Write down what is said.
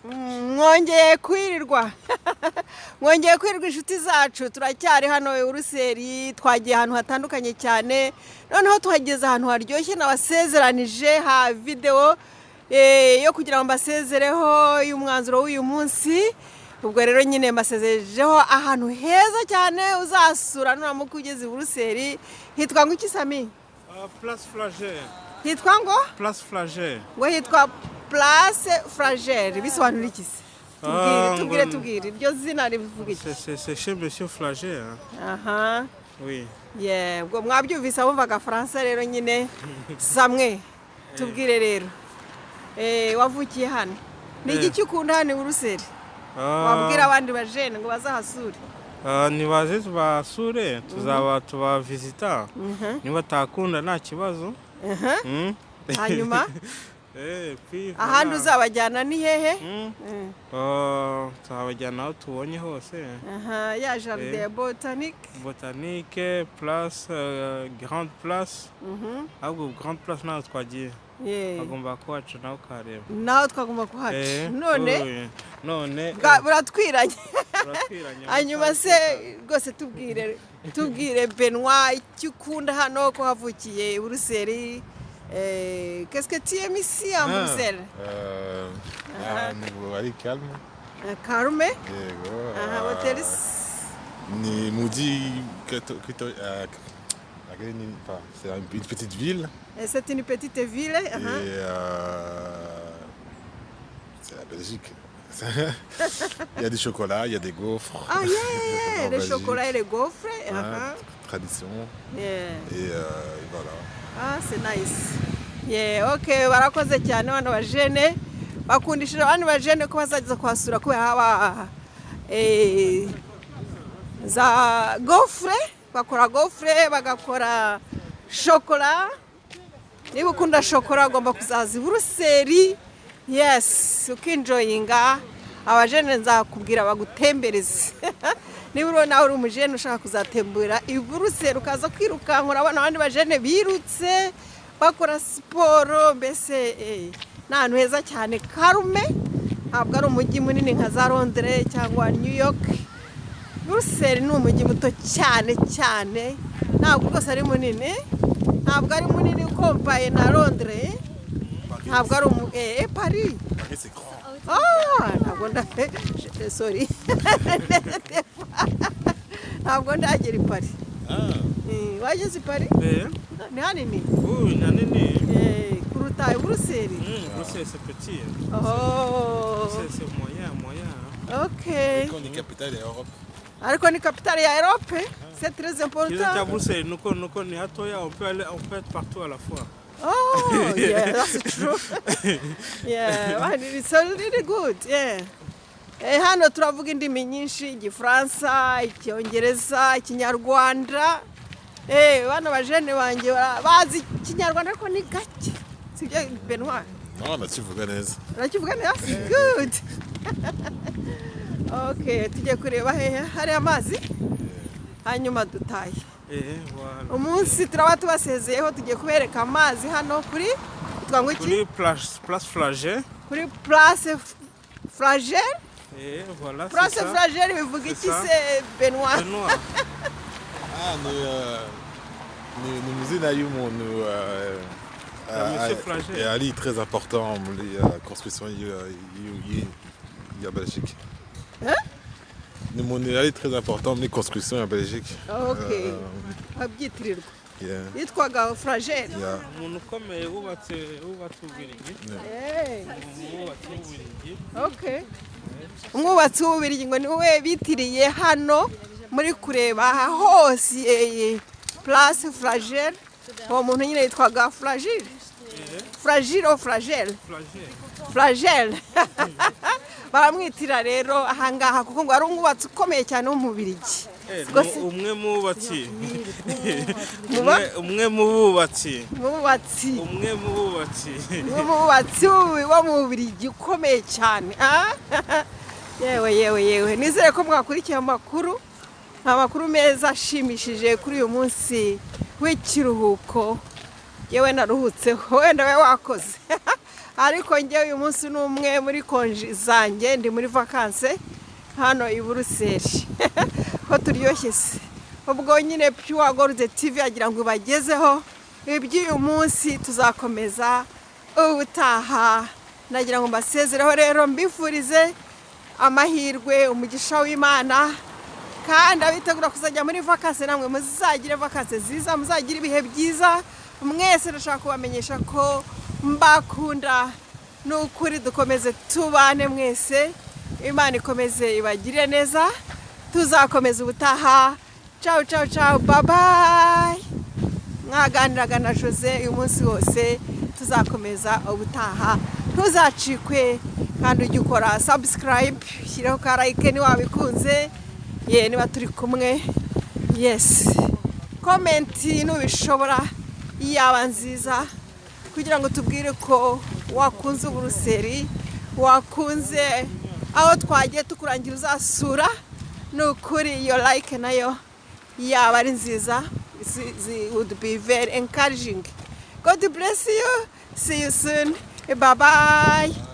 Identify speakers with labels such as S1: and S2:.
S1: mwongeye kwirirwa mwongeye kwirirwa inshuti zacu turacyari hano i Buruseli twagiye ahantu hatandukanye cyane noneho tuhageze ahantu haryoshye nabasezeranije ha video yo kugira ngo mbasezereho y'umwanzuro w'uyu munsi ubwo rero nyine mbasezerejeho ahantu heza cyane uzasura nuramuka ugeze i Buruseli hitwa ngo iki Sami?
S2: Place Flagelle.
S1: Hitwa ngo?
S2: Place Flagelle.
S1: Ngo hitwa Place Flagelle bisobanura iki se? Tubwire iryo zina rivuga iki?
S2: C'est chez Monsieur Flagelle.
S1: Aha.
S2: Oui.
S1: Yeah, ubwo mwabyumvise abumvaga Faransa rero nyine samwe tubwire rero wavukiye hano ni iki ukunda hano i Buruseli wabwira abandi bajene ngo bazahasure
S2: nibaze tubasure tuzaba tubavisita niba takunda nta kibazo
S1: hanyuma ahandi uzabajyana ni hehe
S2: tuzabajyana aho tubonye hose
S1: ya jardin ya
S2: botanique place grande place ahubwo grande place naho twagiye agomba kuhaca naho ukareba
S1: naho twagomba kuhaca
S2: none
S1: buratwiranye hanyuma se rwose tubwire Benoît icyo ukunda hano ko havukiye i Buruseli. Qu'est-ce que tu aimes ici à Bruxelles?
S3: Allez, calme.
S1: Calme?
S3: Hôtel? Ni Moudi, c'est une petite ville.
S1: C'est une petite ville. Et
S3: c'est la Belgique. Il y a des chocolats, il y a des gaufres.
S1: Ah yeah, les chocolats et les gaufres.
S3: Tradition.
S1: Et
S3: voilà.
S1: Ah, c'est nice. Yeah, okay, barakoze cyane bana bajene bakundishije abandi bajene ko bazageza kwasura kubera haba za gaufre, bakora gaufre, bagakora chocolat. Niba ukunda chocolat agomba kuzaza i Buruseli. Yes, ukinjoyinga abajene nzakubwira bagutembereze. Niba nawe uri umujene ushaka kuzatembera i Buruseli ukaza kwirukankura abana abandi bajene birutse bakora siporo mbese n'ahantu heza cyane Karume ntabwo ari umujyi munini nka za Londres cyangwa New York. Buruseli ni umujyi muto cyane cyane ntabwo rwose ari munini ntabwo ari munini ukompaye na Londres ntabwo ari Paris. Ntabwo sorry ntabwo ndagera i Paris. Wageze i Paris? Ni hanini?
S2: Oui, ni hanini.
S1: Kuruta i Buruseli?
S2: Bruxelles c'est petit.
S1: Oh.
S2: C'est moyen.
S1: Okay.
S3: On est capitale d'Europe.
S1: Ariko ni capitale ya Europe? C'est très important.
S2: Kiza Bruxelles nuko ni hatoya on peut être partout à la fois.
S1: Oh, yeah, that's true. Yeah, it's really good. Yeah. Hano turavuga indimi nyinshi igifaransa, icyongereza, ikinyarwanda. Bana bajene banjye bazi ikinyarwanda ariko ni gake. Sibyo Benoît?
S3: Non, nakivuga neza.
S1: Nakivuga neza? Good. Okay, tujye kureba hehe hari amazi. Hanyuma dutaye.
S2: Voilà.
S1: Umunsi turaba tubasezeyeho tugiye kubereka amazi hano kuri twango iki?
S2: Kuri place Flagelle.
S1: Kuri place Flagelle?
S2: Voilà.
S1: Place Flagelle bivuga iki se Benoît?
S3: Nous musée n'ayons et Ali très important les constructions il y a Belgique. Nous monnaie Ali très important les constructions en Belgique.
S1: Okay. Abyitirwa. Yitwaga Flagelle.
S2: Umuntu ukomeye wubatse Ububiligi.
S1: Okay. Umwubatsi w'Ububiligi ngo niwe bitiriye hano muri kureba hose place Flagelle. Uwo muntu nyine yitwaga Flagelle. Flagelle ou Flagelle? Flagelle. Baramwitira rero ahangaha kuko ngo ari umwubatsi ukomeye cyane w'Umubiligi.
S2: Umwe mububatsi wo mu Bubiligi ukomeye cyane. Yewe nizere ko mwakurikiye amakuru meza ashimishije kuri uyu munsi w'ikiruhuko. Yewe naruhutseho wenda we wakoze
S1: ariko njye uyu munsi ni umwe muri konji zanjye, ndi muri vakanse hano i Buruseli ko turyoshye se. Ubwo nyine Pure Gold TV agira ngo ibagezeho iby'uyu munsi, tuzakomeza ubutaha. Nagira ngo mbasezereho rero, mbifurize amahirwe, umugisha w'Imana, kandi abitegura kuzajya muri vakanse namwe muzagire vakanse nziza, muzagire ibihe byiza. Mwese ndashaka kubamenyesha ko mbakunda n'ukuri, dukomeze tubane mwese, Imana ikomeze ibagire neza, tuzakomeza ubutaha. Ciao ciao ciao, bye bye. Mwaganiraga na Jose uyu munsi wose, tuzakomeza ubutaha. Ntuzacikwe kandi ujye ukora subscribe, shiraho ka like ni wabikunze, niba turi kumwe. Yes, comment nubishobora yaba nziza, kugira ngo tubwire ko wakunze Buruseli, wakunze aho twagiye tukurangira uzasura. Nukuri iyo like nayo yaba ari nziza, would be very encouraging. God bless you. See you soon. Bye bye.